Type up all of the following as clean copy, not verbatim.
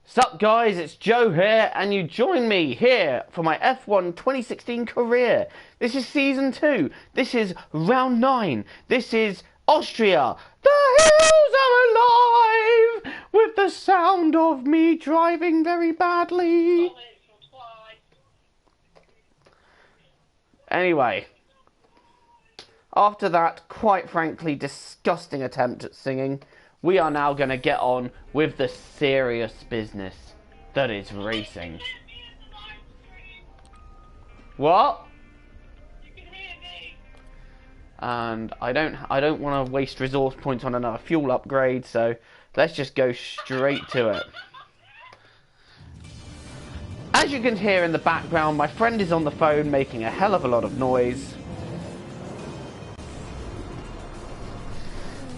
Sup guys, it's Joe here, and you join me here for my F1 2016 career. This is Season 2, this is Round 9, this is Austria. The hills are alive with the sound of me driving very badly. Anyway, after that quite frankly disgusting attempt at singing, we are now going to get on with the serious business that is racing. What? You can hear me. And I don't want to waste resource points on another fuel upgrade, so let's just go straight to it. As you can hear in the background, my friend is on the phone making a hell of a lot of noise.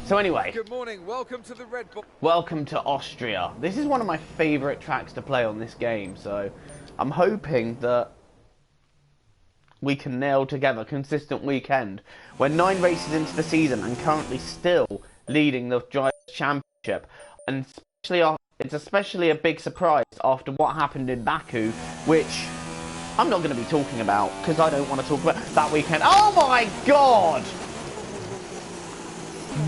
So anyway, good morning, welcome to the Red Bull. Welcome to Austria. This is one of my favourite tracks to play on this game, so I'm hoping that we can nail together a consistent weekend. We're 9 races into the season and currently still leading the Drivers' Championship, and it's especially a big surprise after what happened in Baku, which I'm not going to be talking about because I don't want to talk about that weekend. Oh my god!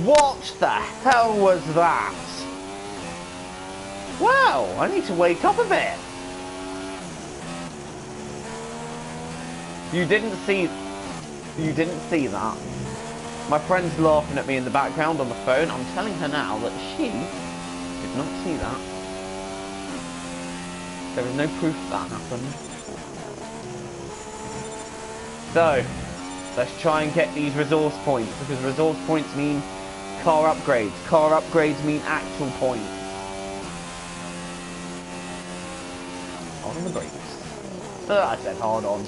What the hell was that? Wow, I need to wake up a bit. You didn't see that. My friend's laughing at me in the background on the phone. I'm telling her now that she did not see that. There is no proof that happened. So, let's try and get these resource points, because resource points mean car upgrades. Car upgrades mean actual points. Hard on the brakes. I said hard on.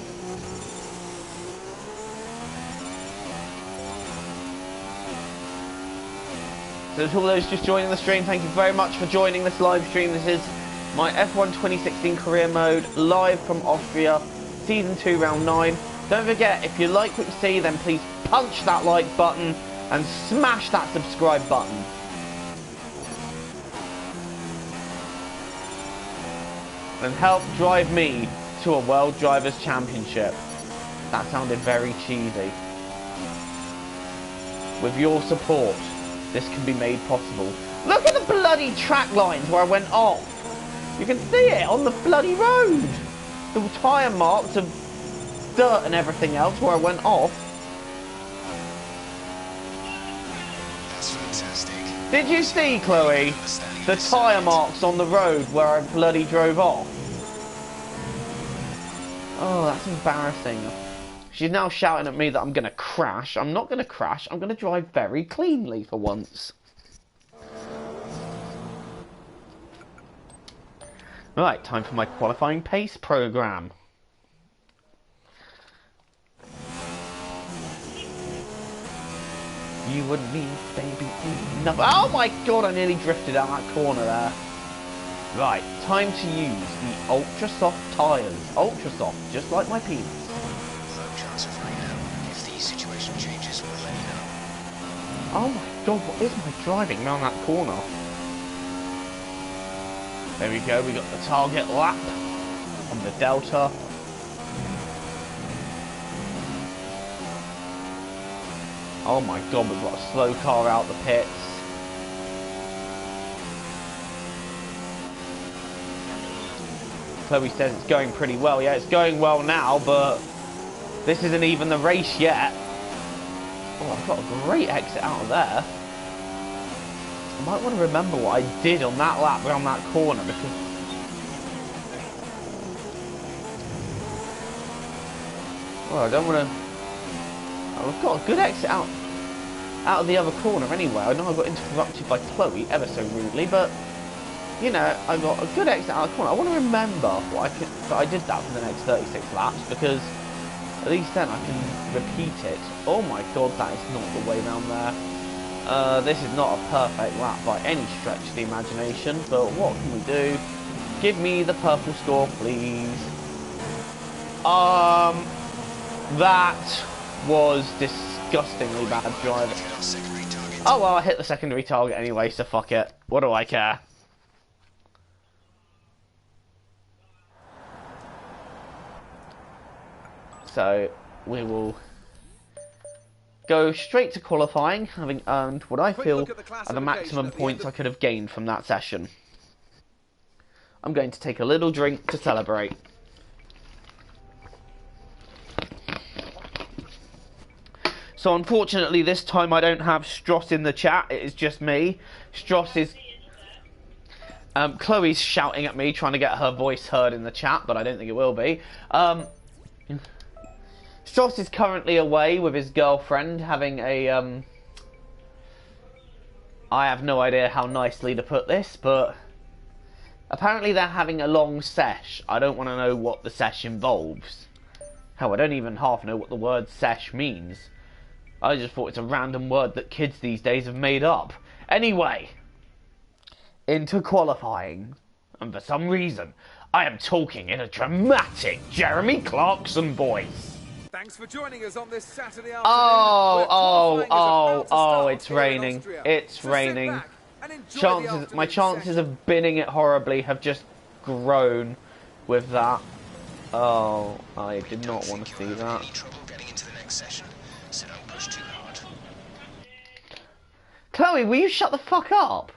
So to all those just joining the stream, thank you very much for joining this live stream. This is my F1 2016 career mode, live from Austria, Season 2, Round 9. Don't forget, if you like what you see, then please punch that like button and smash that subscribe button. And help drive me to a World Drivers' Championship. That sounded very cheesy. With your support, this can be made possible. Look at the bloody track lines where I went off. You can see it on the bloody road. The tyre marks of dirt and everything else where I went off. That's fantastic. Did you see, Chloe, the tyre marks on the road where I bloody drove off? Oh, that's embarrassing. She's now shouting at me that I'm going to crash. I'm not going to crash. I'm going to drive very cleanly for once. Right, time for my qualifying pace program. You and me, baby. Oh my god, I nearly drifted out that corner there. Right, time to use the ultra soft tyres. Ultra soft, just like my penis. Low chance of rain out. If the situation changes, we'll let you know. Oh my god, what is my driving around that corner? There we go, we got the target lap on the Delta. Oh my god, we've got a slow car out the pits. Chloe says it's going pretty well. Yeah, it's going well now, but this isn't even the race yet. Oh, I've got a great exit out of there. I might want to remember what I did on that lap around that corner, because well, I don't want to. Oh, I've got a good exit out of the other corner anyway. I know I got interrupted by Chloe ever so rudely, but you know, I got a good exit out of the corner. I want to remember what I did that for the next 36 laps, because at least then I can repeat it. Oh my god, that is not the way around there. This is not a perfect lap by any stretch of the imagination, but what can we do? Give me the purple score, please. That was disgustingly bad driving. Oh well, I hit the secondary target anyway, so fuck it. What do I care? So we will go straight to qualifying, having earned what I feel are the maximum points I could have gained from that session. I'm going to take a little drink to celebrate. So unfortunately this time I don't have Stross in the chat, it is just me. Stross is... Chloe's shouting at me, trying to get her voice heard in the chat, but I don't think it will be. Stross is currently away with his girlfriend, having a... I have no idea how nicely to put this, but... apparently they're having a long sesh. I don't want to know what the sesh involves. Hell, I don't even half know what the word sesh means. I just thought it's a random word that kids these days have made up. Anyway, into qualifying. And for some reason, I am talking in a dramatic Jeremy Clarkson voice. Thanks for joining us on this Saturday afternoon. It's raining. It's raining. My chances of binning it horribly have just grown with that. Oh, I did not want to see that. Chloe, will you shut the fuck up?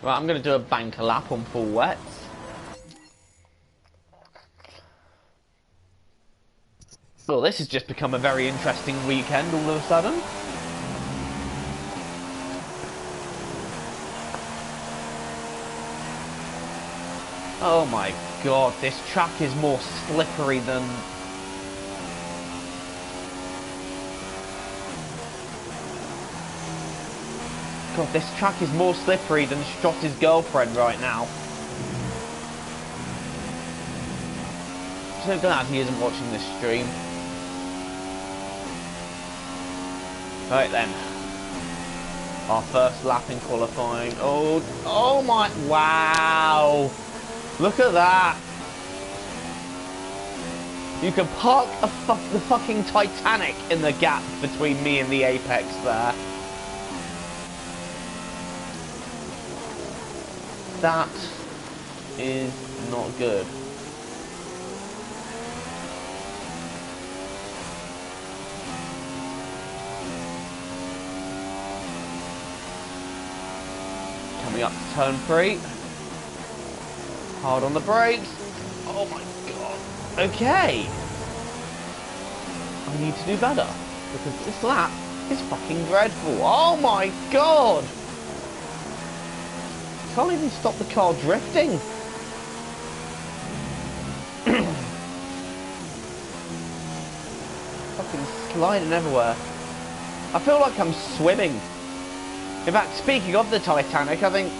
Right, I'm going to do a banker lap on full wets. Well, this has just become a very interesting weekend all of a sudden. Oh my god, this track is more slippery than... God, this track is more slippery than Stross's girlfriend right now. I'm so glad he isn't watching this stream. Right then. Our first lap in qualifying. Oh my, wow. Look at that. You can park the fucking Titanic in the gap between me and the apex there. That is not good. Coming up to turn 3. Hard on the brakes. Oh my god. Okay. I need to do better. Because this lap is fucking dreadful. Oh my god. Can't even stop the car drifting. Fucking sliding everywhere. I feel like I'm swimming. In fact, speaking of the Titanic, I think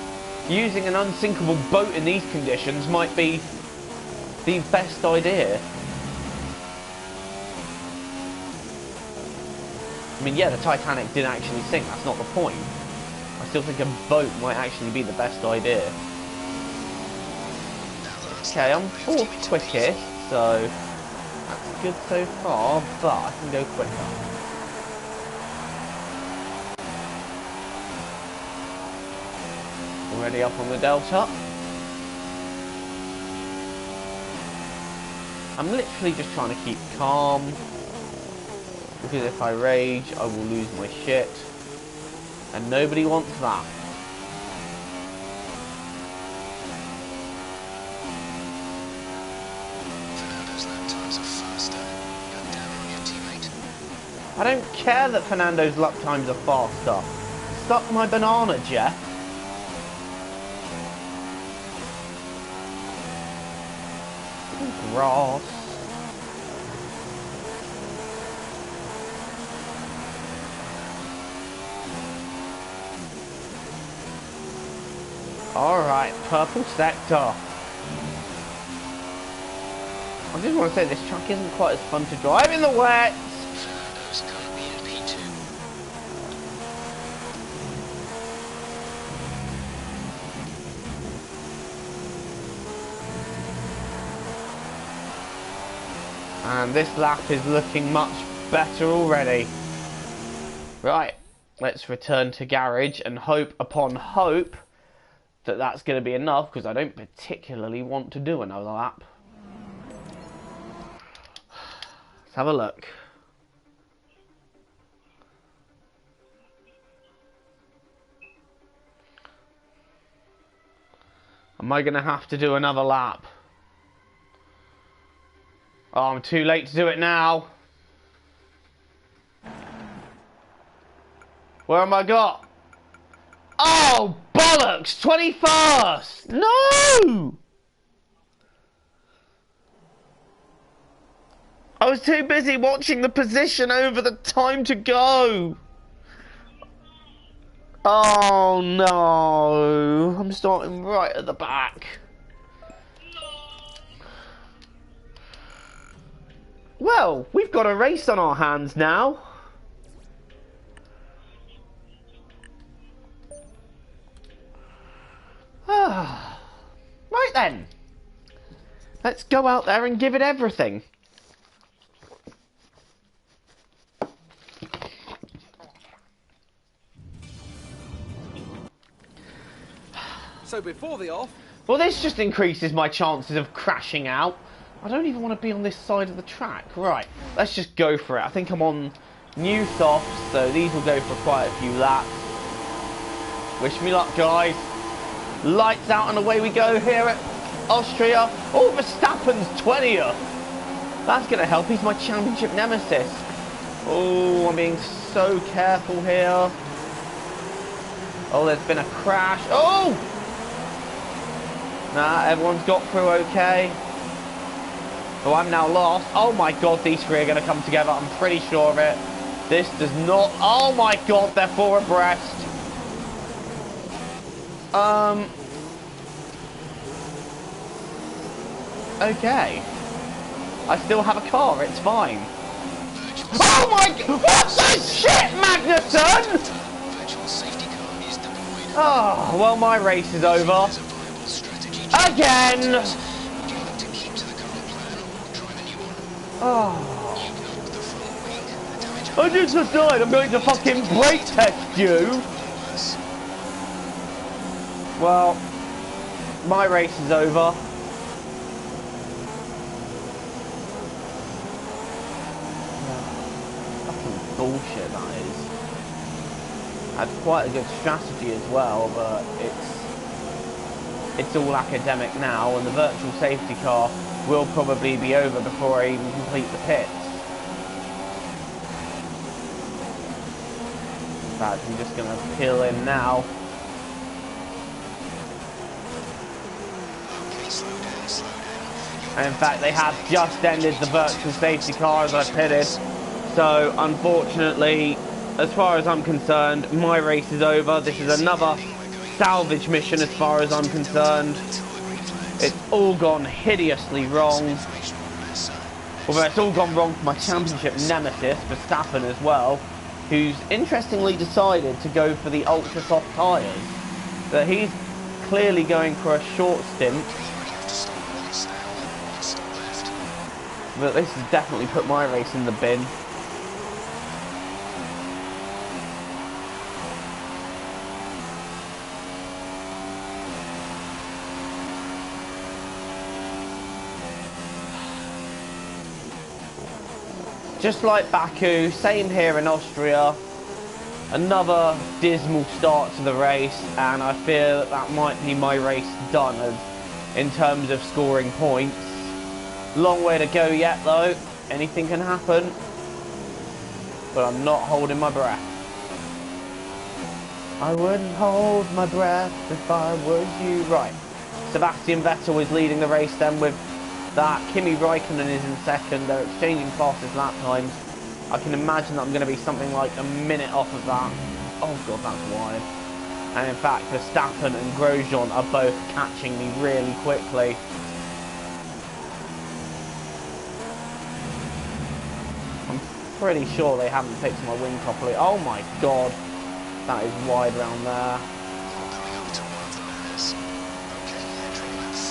using an unsinkable boat in these conditions might be the best idea. I mean, yeah, the Titanic did actually sink, that's not the point. I still think a boat might actually be the best idea. Okay, I'm 4th quickest, so that's good so far, but I can go quicker. Already up on the Delta. I'm literally just trying to keep calm, because if I rage, I will lose my shit. And nobody wants that. Fernando's lap times are faster. Cut down on your teammate. I don't care that Fernando's lap times are faster. Suck my banana, Jeff. Grass. Alright, purple sector. I just want to say this truck isn't quite as fun to drive in the wet. Fernando's currently in P2. And this lap is looking much better already. Right, let's return to garage and hope upon hope that that's going to be enough, because I don't particularly want to do another lap. Let's have a look. Am I going to have to do another lap? Oh, I'm too late to do it now. Where am I got? Oh, bollocks! 21st! No! I was too busy watching the position over the time to go. Oh no, I'm starting right at the back. Well, we've got a race on our hands now. Right then. Let's go out there and give it everything. So before the off... Well, this just increases my chances of crashing out. I don't even want to be on this side of the track. Right, let's just go for it. I think I'm on new softs, so these will go for quite a few laps. Wish me luck, guys. Lights out and away we go here at Austria. Oh, Verstappen's 20th. That's going to help. He's my championship nemesis. Oh, I'm being so careful here. Oh, there's been a crash. Oh! Nah, everyone's got through okay. Oh, I'm now lost. Oh my god, these three are going to come together. I'm pretty sure of it. This does not... Oh my god, they're four abreast. Okay. I still have a car, it's fine. Oh my god! What the shit, Magnussen? Oh, well, my race is over. Again! Oh. I just decided I'm going to fucking brake test you. Well, my race is over. Fucking bullshit that is. I had quite a good strategy as well, but it's all academic now, and the virtual safety car will probably be over before I even complete the pits. In fact, I'm just going to peel in now. And in fact, they have just ended the virtual safety car as I pitted. So, unfortunately, as far as I'm concerned, my race is over. This is another salvage mission as far as I'm concerned. It's all gone hideously wrong. Although it's all gone wrong for my championship nemesis, Verstappen as well, who's interestingly decided to go for the ultra soft tyres. But he's clearly going for a short stint. But this has definitely put my race in the bin. Just like Baku, same here in Austria. Another dismal start to the race, and I fear that that might be my race done in terms of scoring points. Long way to go yet though, anything can happen, but I'm not holding my breath. I wouldn't hold my breath if I was you. Right, Sebastian Vettel is leading the race then with that. Kimi Raikkonen is in second. They're exchanging fastest lap times. I can imagine that I'm going to be something like a minute off of that. Oh god, that's wide. And in fact, Verstappen and Grosjean are both catching me really quickly. I'm pretty sure they haven't fixed my wing properly. Oh my god, that is wide around there.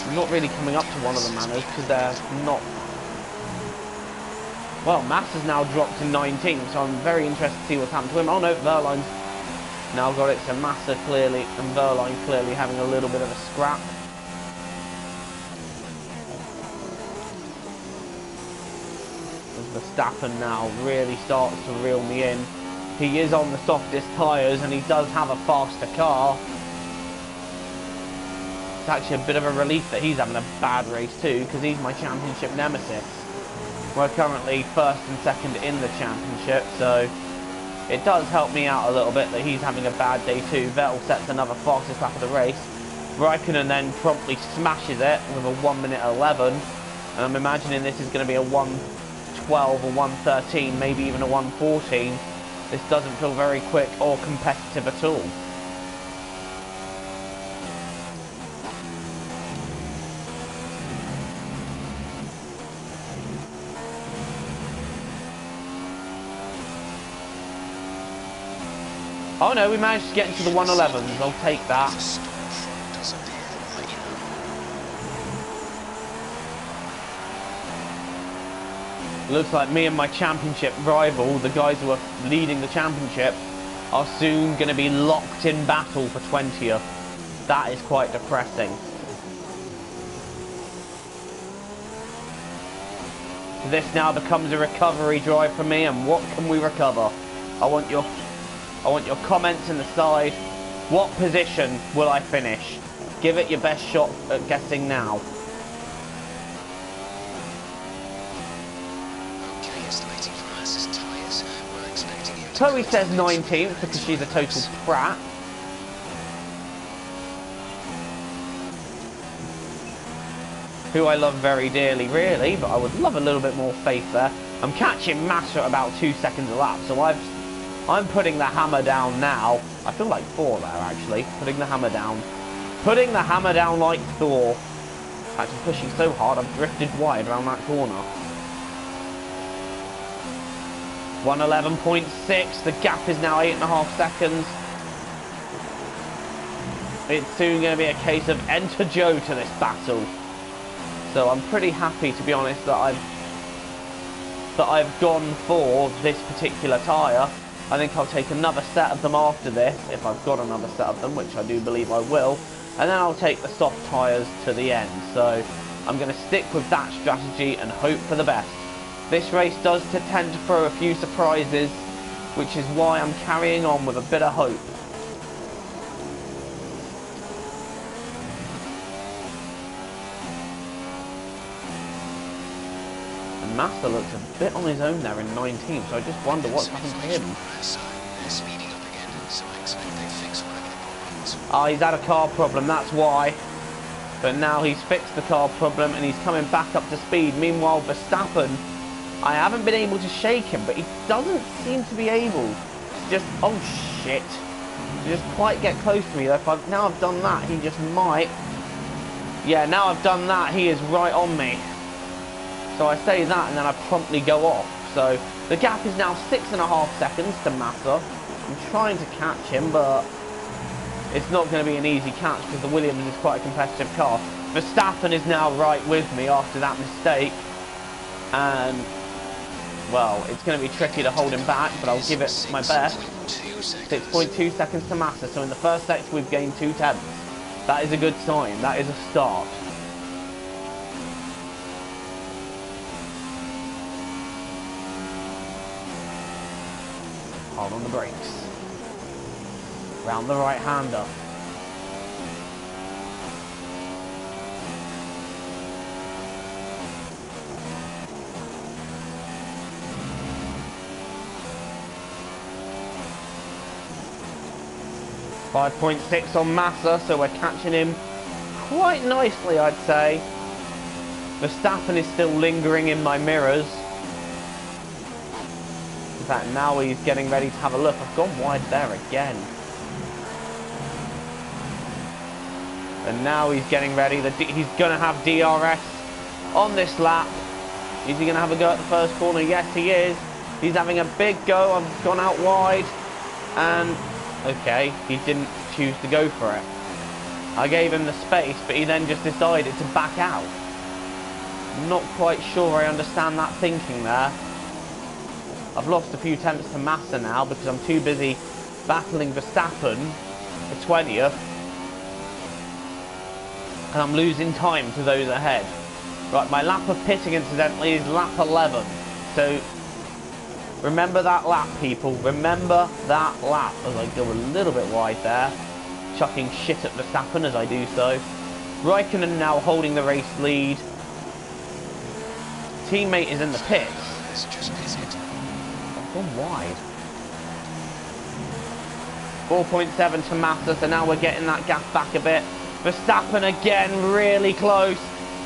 I'm not really coming up to one of the Manas because they're not... Well, Massa's now dropped to 19th, so I'm very interested to see what's happened to him. Oh no, Verline's now got it, so Massa clearly, and Verline clearly having a little bit of a scrap. There's Verstappen now really starts to reel me in. He is on the softest tyres and he does have a faster car. It's actually a bit of a relief that he's having a bad race too, because he's my championship nemesis. We're currently first and second in the championship, so it does help me out a little bit that he's having a bad day too. Vettel sets another fastest lap of the race. Raikkonen then promptly smashes it with a 1:11, and I'm imagining this is going to be a 1:12 or 1:13, maybe even a 1:14. This doesn't feel very quick or competitive at all. Oh no, we managed to get into the 1:11s. I'll take that. Looks like me and my championship rival, the guys who are leading the championship, are soon going to be locked in battle for 20th. That is quite depressing. This now becomes a recovery drive for me, and what can we recover? I want your comments in the side. What position will I finish? Give it your best shot at guessing now. Chloe says 19th because she's a total prat. Who I love very dearly, really, but I would love a little bit more faith there. I'm catching Massa at about 2 seconds a lap, so I'm putting the hammer down now. I feel like Thor there, actually. Putting the hammer down. Putting the hammer down like Thor. Actually pushing so hard, I've drifted wide around that corner. 1:11.6. The gap is now 8.5 seconds. It's soon going to be a case of enter Joe to this battle. So I'm pretty happy, to be honest, that I've gone for this particular tyre. I think I'll take another set of them after this, if I've got another set of them, which I do believe I will. And then I'll take the soft tyres to the end. So I'm going to stick with that strategy and hope for the best. This race does tend to throw a few surprises, which is why I'm carrying on with a bit of hope. And Massa looks a bit on his own there in 19th, so I just wonder what's happened to him. Ah, he's had a car problem, that's why. But now he's fixed the car problem and he's coming back up to speed. Meanwhile, Verstappen, I haven't been able to shake him, but he doesn't seem to be able to just, oh shit, to just quite get close to me. Now I've done that, he just might. Yeah, now I've done that, he is right on me. So I say that and then I promptly go off. So the gap is now 6.5 seconds to Massa. I'm trying to catch him, but it's not going to be an easy catch because the Williams is quite a competitive car. Verstappen is now right with me after that mistake. And, well, it's going to be tricky to hold him back, but I'll give it my best. 6.2 seconds to Massa. So in the first sector, we've gained 2 tenths. That is a good sign. That is a start. Hard on the brakes. Round the right-hander. .6 on Massa, so we're catching him quite nicely, I'd say. Verstappen is still lingering in my mirrors. In fact, now he's getting ready to have a look. I've gone wide there again. And now he's getting ready. He's going to have DRS on this lap. Is he going to have a go at the first corner? Yes, he is. He's having a big go. I've gone out wide. And, okay, he didn't choose to go for it. I gave him the space, but he then just decided to back out. I'm not quite sure I understand that thinking there. I've lost a few tenths to Massa now because I'm too busy battling Verstappen for 20th. And I'm losing time to those ahead. Right, my lap of pitting, incidentally, is lap 11. So Remember that lap, people. Remember that lap. As I go a little bit wide there. Chucking shit at Verstappen as I do so. Raikkonen now holding the race lead. Teammate is in the pits. I've gone wide. 4.7 to Massa, so now we're getting that gap back a bit. Verstappen again, really close.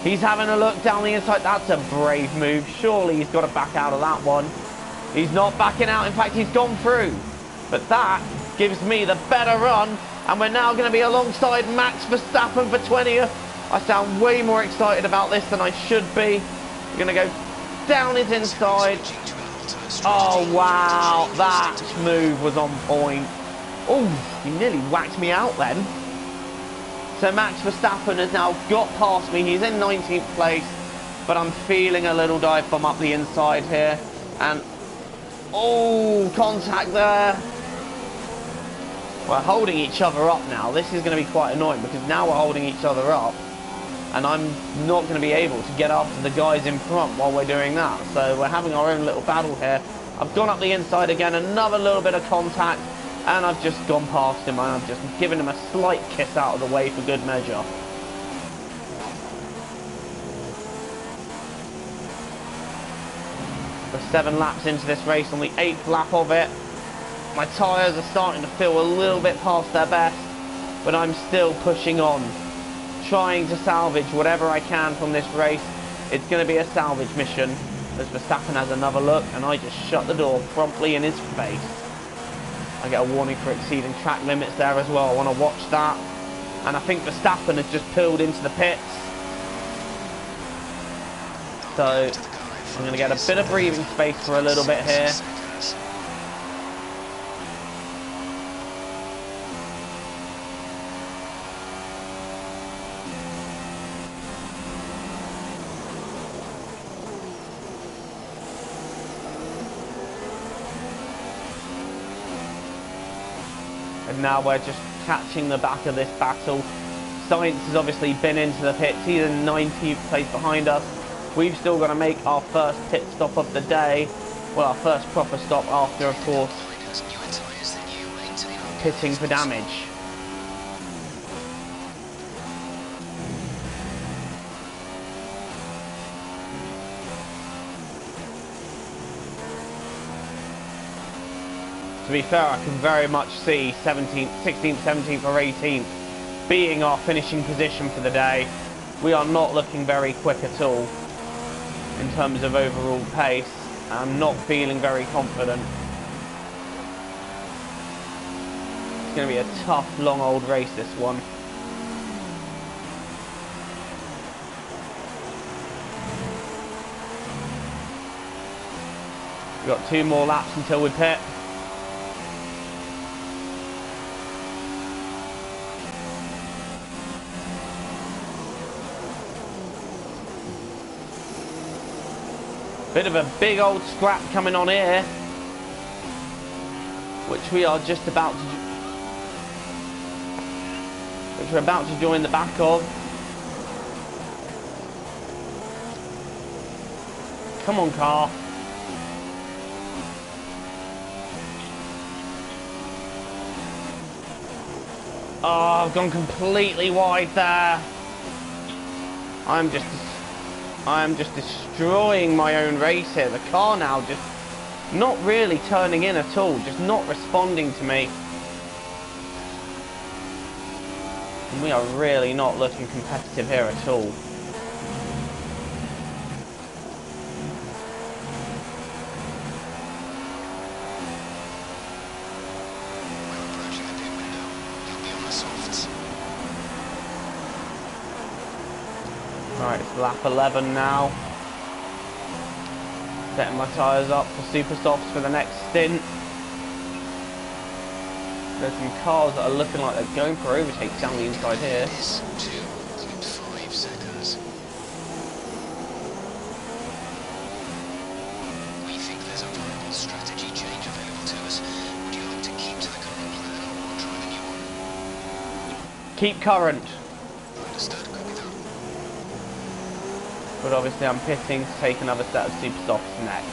He's having a look down the inside. That's a brave move. Surely he's got to back out of that one. He's not backing out. In fact, he's gone through. But that gives me the better run. And we're now going to be alongside Max Verstappen for 20th. I sound way more excited about this than I should be. We're going to go down his inside. Oh, wow. That move was on point. Oh, he nearly whacked me out then. So Max Verstappen has now got past me. He's in 19th place. But I'm feeling a little dive bomb up the inside here. And, oh, contact there. We're holding each other up now. This is going to be quite annoying because now we're holding each other up. And I'm not going to be able to get after the guys in front while we're doing that. So we're having our own little battle here. I've gone up the inside again. Another little bit of contact. And I've just gone past him, and I've just given him a slight kiss out of the way for good measure. We're 7 laps into this race, on the 8th lap of it. My tyres are starting to feel a little bit past their best, but I'm still pushing on, trying to salvage whatever I can from this race. It's going to be a salvage mission, as Verstappen has another look, and I just shut the door promptly in his face. I get a warning for exceeding track limits there as well. I want to watch that. And I think Verstappen has just peeled into the pits. So I'm going to get a bit of breathing space for a little bit here. And now we're just catching the back of this battle. Sainz has obviously been into the pits. He's in 19th place behind us. We've still got to make our first pit stop of the day. Well, our first proper stop after, of course, pitting for damage. To be fair, I can very much see 17th, 16th, 17th or 18th being our finishing position for the day. We are not looking very quick at all in terms of overall pace. I'm not feeling very confident. It's going to be a tough, long old race, this one. We've got 2 more laps until we pit. Bit of a big old scrap coming on here, which we are just about to, which we're about to join the back of. Come on, car. Oh, I've gone completely wide there. I'm just destroying my own race here. The car now just not really turning in at all, just not responding to me. And we are really not looking competitive here at all. Right, it's lap 11 now. Setting my tyres up for super softs for the next stint. There's some cars that are looking like they're going for overtakes down the inside here. 2.5 seconds. We think there's a viable strategy change available to us. Would you like to keep to the current plan or try the new one? Keep current. Understood. Copy that. But obviously I'm pitting to take another set of super softs next.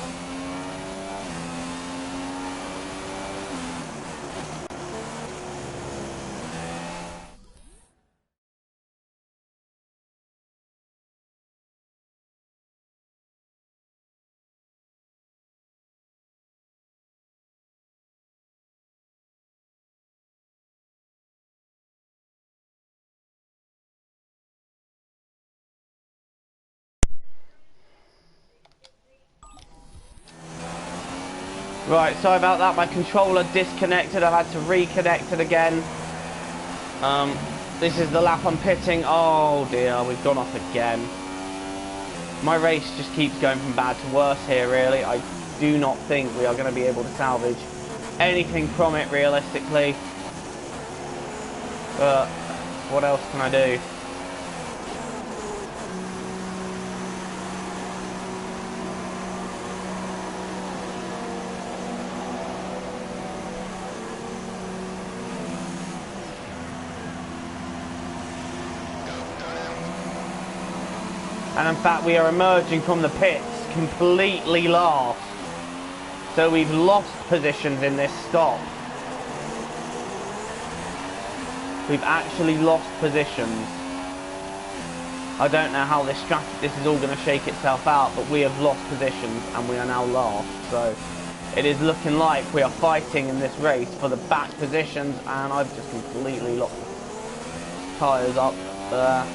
Right, sorry about that. My controller disconnected. I've had to reconnect it again. This is the lap I'm pitting. Oh dear, we've gone off again. My race just keeps going from bad to worse here, really. I do not think we are going to be able to salvage anything from it, realistically. But what else can I do? And in fact, we are emerging from the pits completely last. So we've lost positions in this stop. We've actually lost positions. I don't know how this is all going to shake itself out, but we have lost positions and we are now last. So it is looking like we are fighting in this race for the back positions, and I've just completely locked the tyres up there.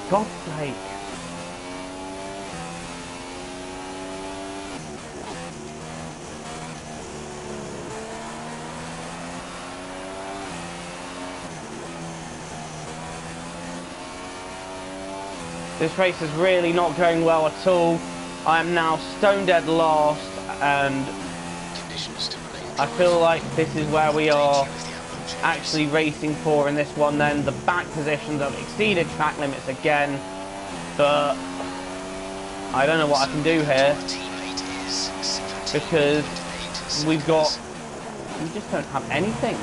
God's sake. This race is really not going well at all. I am now stone dead last, and I feel like this is where we are actually racing for in this one. Then the back positions have exceeded track limits again, but I don't know what I can do here, because we just don't have anything.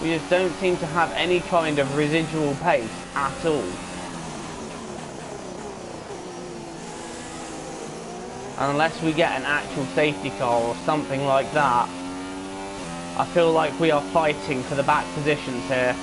We just don't seem to have any kind of residual pace at all. Unless we get an actual safety car or something like that, I feel like we are fighting for the back positions here.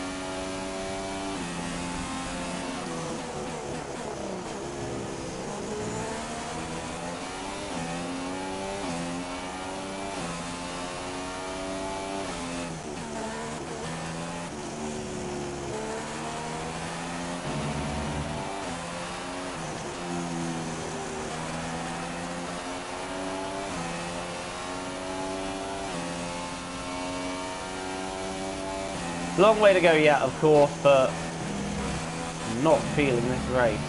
Long way to go yet, of course, but I'm not feeling this race.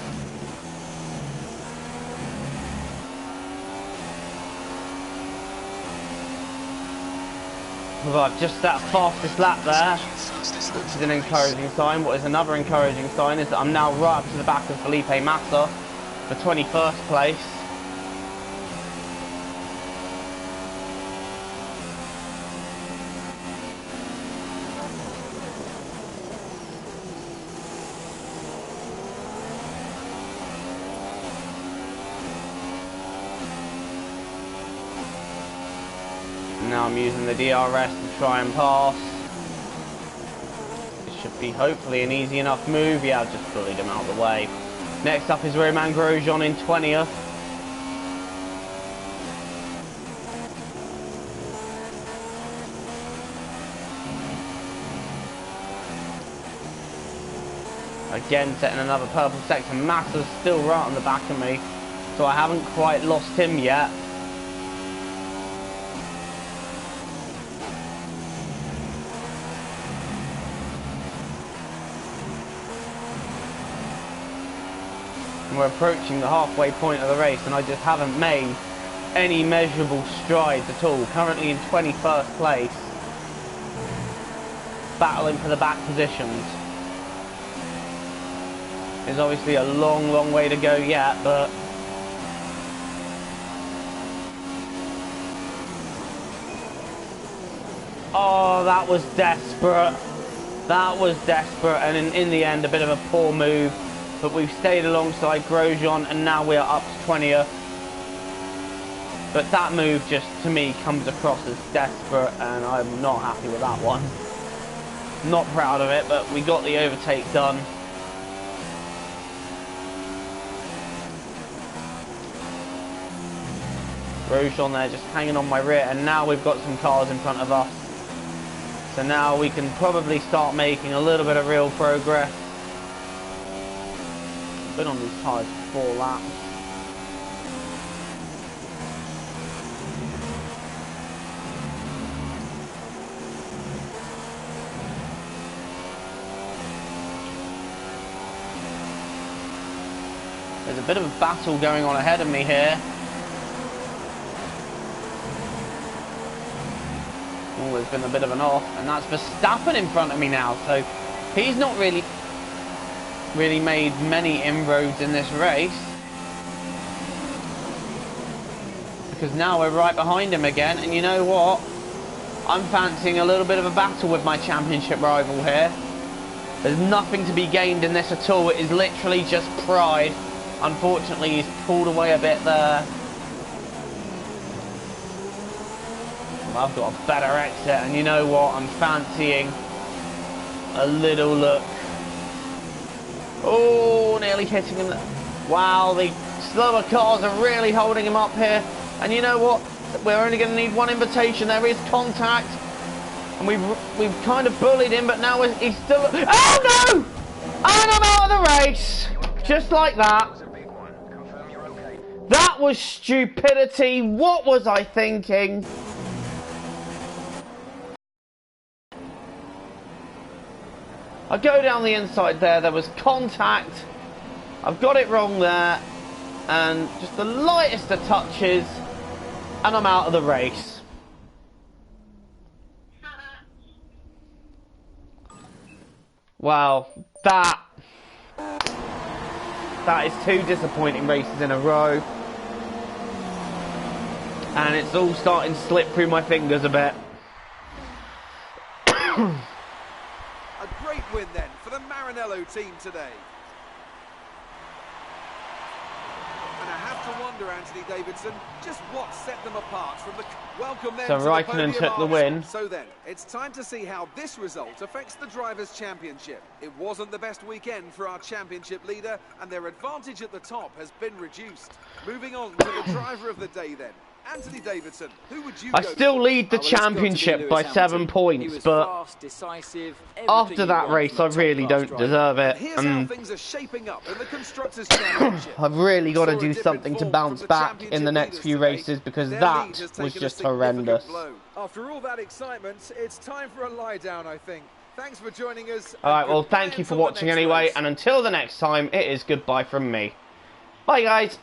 Well, I've just that fastest lap there, which is an encouraging sign. What is another encouraging sign is that I'm now right up to the back of Felipe Massa for 21st place. Now I'm using the DRS to try and pass. It should be hopefully an easy enough move. Yeah, I've just bullied him out of the way. Next up is Romain Grosjean in 20th. Again, setting another purple sector. Massa's still right on the back of me, so I haven't quite lost him yet. We're approaching the halfway point of the race, and I just haven't made any measurable strides at all. Currently in 21st place, battling for the back positions. There's obviously a long, long way to go yet, but oh, that was desperate. That was desperate, and in the end, a bit of a poor move. But we've stayed alongside Grosjean, and now we are up to 20th. But that move just, to me, comes across as desperate, and I'm not happy with that one. Not proud of it, but we got the overtake done. Grosjean there just hanging on my rear, and now we've got some cars in front of us. So now we can probably start making a little bit of real progress. Been on these tyres for 4 laps. There's a bit of a battle going on ahead of me here. Oh, there's been a bit of an off, and that's Verstappen in front of me now. So he's not really made many inroads in this race, because now we're right behind him again. And you know what? I'm fancying a little bit of a battle with my championship rival here. There's nothing to be gained in this at all. It is literally just pride. Unfortunately, he's pulled away a bit there. I've got a better exit, and you know what? I'm fancying a little look. Oh, nearly hitting him. Wow, the slower cars are really holding him up here. And you know what? We're only going to need one invitation. There is contact, and we've kind of bullied him, but now he's still. Oh no! And I'm out of the race, just like that. That was stupidity. What was I thinking? I go down the inside there. There was contact. I've got it wrong there, and just the lightest of touches, and I'm out of the race. Wow, that is 2 disappointing races in a row, and it's all starting to slip through my fingers a bit. A great win then for the Maranello team today. And I have to wonder, Anthony Davidson, just what set them apart from the... Welcome then So to Raikkonen took the win. So then, it's time to see how this result affects the Drivers' Championship. It wasn't the best weekend for our championship leader, and their advantage at the top has been reduced. Moving on to the driver of the day then. Anthony Davidson, who would you I go still for? lead the championship by 7 points, but after that race I really don't deserve it. Here's how things are shaping up in the Constructors' Championship. I've really got to do something to bounce back in the next few races, because that was just horrendous. After all that excitement, it's time for a lie down, I think. Thanks for joining us. Alright, well, thank you for watching anyway, and until the next time, it is goodbye from me. Bye, guys.